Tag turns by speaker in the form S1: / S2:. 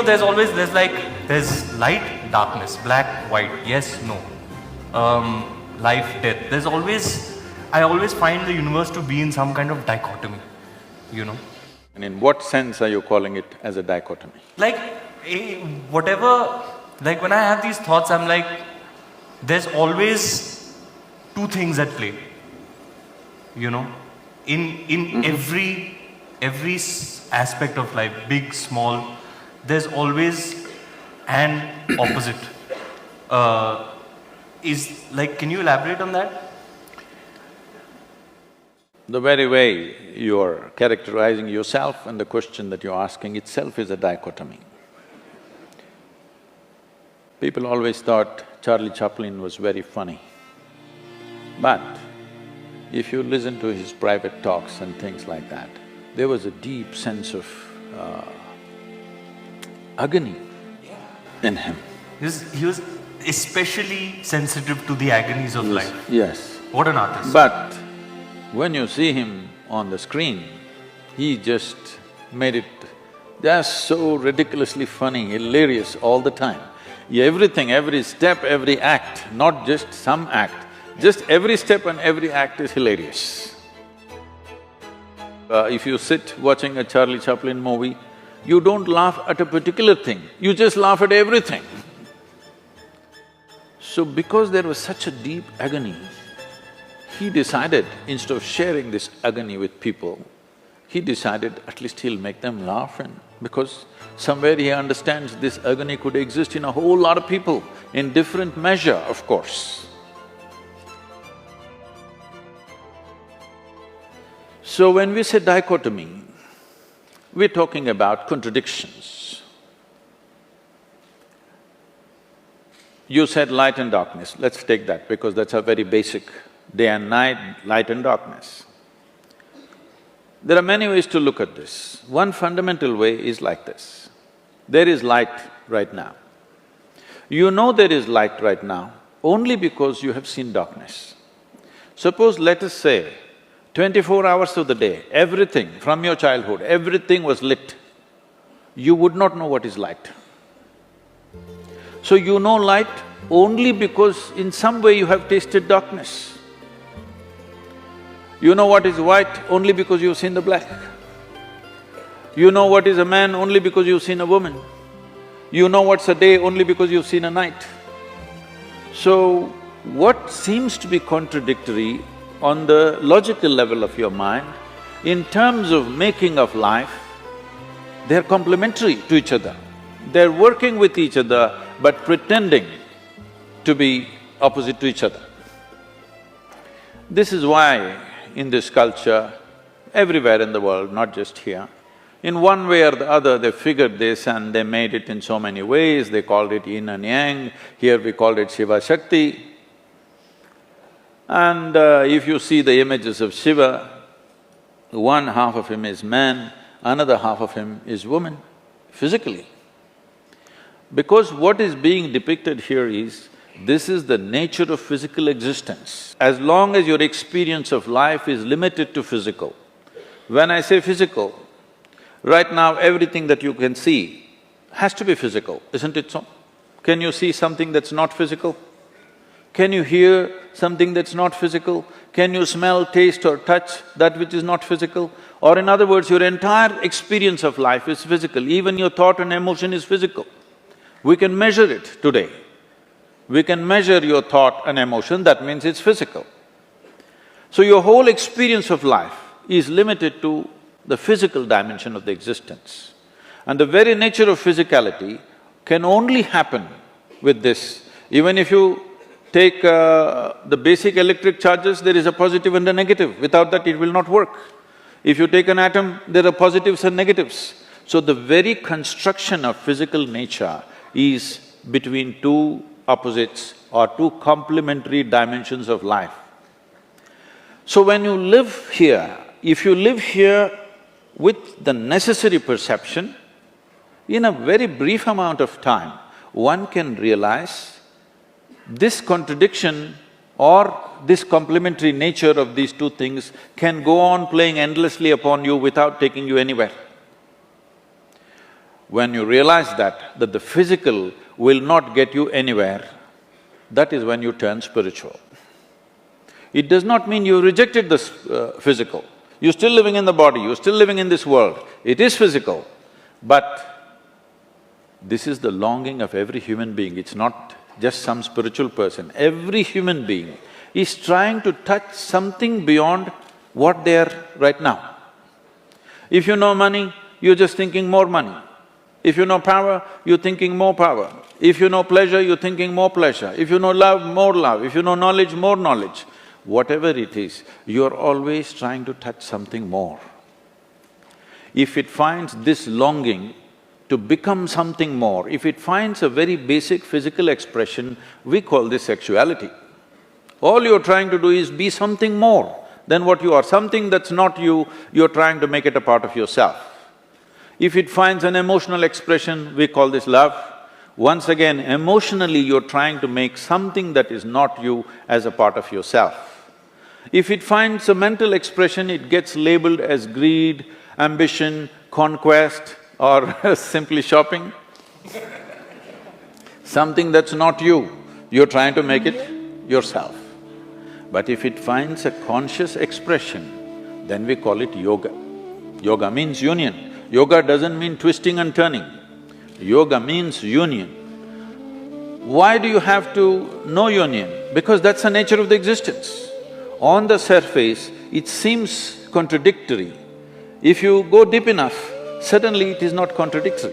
S1: there's light, darkness, black, white, yes, no, life, death. I always find the universe to be in some kind of dichotomy, you know.
S2: And in what sense are you calling it as a dichotomy?
S1: Like, whatever, like when I have these thoughts, I'm like, there's always two things at play, you know, in every aspect of life, big, small, there's always an opposite. Can you elaborate on that?
S2: The very way you're characterizing yourself and the question that you're asking itself is a dichotomy. People always thought Charlie Chaplain was very funny. But if you listen to his private talks and things like that, there was a deep sense of agony in him.
S1: He was especially sensitive to the agonies of life.
S2: Yes.
S1: What an artist.
S2: But when you see him on the screen, he just made it just so ridiculously funny, hilarious all the time. Everything, every step, every act, not just some act, just every step and every act is hilarious. If you sit watching a Charlie Chaplin movie, you don't laugh at a particular thing, you just laugh at everything. So because there was such a deep agony, he decided, instead of sharing this agony with people, he decided at least he'll make them laugh, and because somewhere he understands this agony could exist in a whole lot of people, in different measure, of course. So when we say dichotomy, we're talking about contradictions. You said light and darkness, let's take that because that's a very basic day and night, light and darkness. There are many ways to look at this. One fundamental way is like this. There is light right now. You know there is light right now only because you have seen darkness. Suppose, let us say, 24 hours of the day, everything from your childhood, everything was lit, you would not know what is light. So you know light only because in some way you have tasted darkness. You know what is white only because you've seen the black. You know what is a man only because you've seen a woman. You know what's a day only because you've seen a night. So, what seems to be contradictory on the logical level of your mind, in terms of making of life, they're complementary to each other. They're working with each other but pretending to be opposite to each other. This is why in this culture, everywhere in the world, not just here, in one way or the other they figured this and they made it in so many ways, they called it yin and yang, here we called it Shiva Shakti. And if you see the images of Shiva, one half of him is man, another half of him is woman, physically. Because what is being depicted here is, this is the nature of physical existence. As long as your experience of life is limited to physical, when I say physical, right now everything that you can see has to be physical, isn't it so? Can you see something that's not physical? Can you hear something that's not physical? Can you smell, taste or touch that which is not physical? Or in other words, your entire experience of life is physical, even your thought and emotion is physical. We can measure it today. We can measure your thought and emotion, that means it's physical. So your whole experience of life is limited to the physical dimension of the existence. And the very nature of physicality can only happen with this. Even if you take the basic electric charges, there is a positive and a negative, without that it will not work. If you take an atom, there are positives and negatives. So the very construction of physical nature is between two opposites or two complementary dimensions of life. So when you live here, if you live here with the necessary perception, in a very brief amount of time, one can realize this contradiction or this complementary nature of these two things can go on playing endlessly upon you without taking you anywhere. When you realize that the physical will not get you anywhere, that is when you turn spiritual. It does not mean you rejected the physical. You're still living in the body, you're still living in this world. It is physical, but this is the longing of every human being. It's not just some spiritual person. Every human being is trying to touch something beyond what they are right now. If you know money, you're just thinking more money. If you know power, you're thinking more power. If you know pleasure, you're thinking more pleasure. If you know love, more love. If you know knowledge, more knowledge. Whatever it is, you're always trying to touch something more. If it finds this longing to become something more, if it finds a very basic physical expression, we call this sexuality. All you're trying to do is be something more than what you are. Something that's not you, you're trying to make it a part of yourself. If it finds an emotional expression, we call this love. Once again, emotionally you're trying to make something that is not you as a part of yourself. If it finds a mental expression, it gets labeled as greed, ambition, conquest, or simply shopping. Something that's not you, you're trying to make it yourself. But if it finds a conscious expression, then we call it yoga. Yoga means union. Yoga doesn't mean twisting and turning. Yoga means union. Why do you have to know union? Because that's the nature of the existence. On the surface, it seems contradictory. If you go deep enough, suddenly it is not contradictory.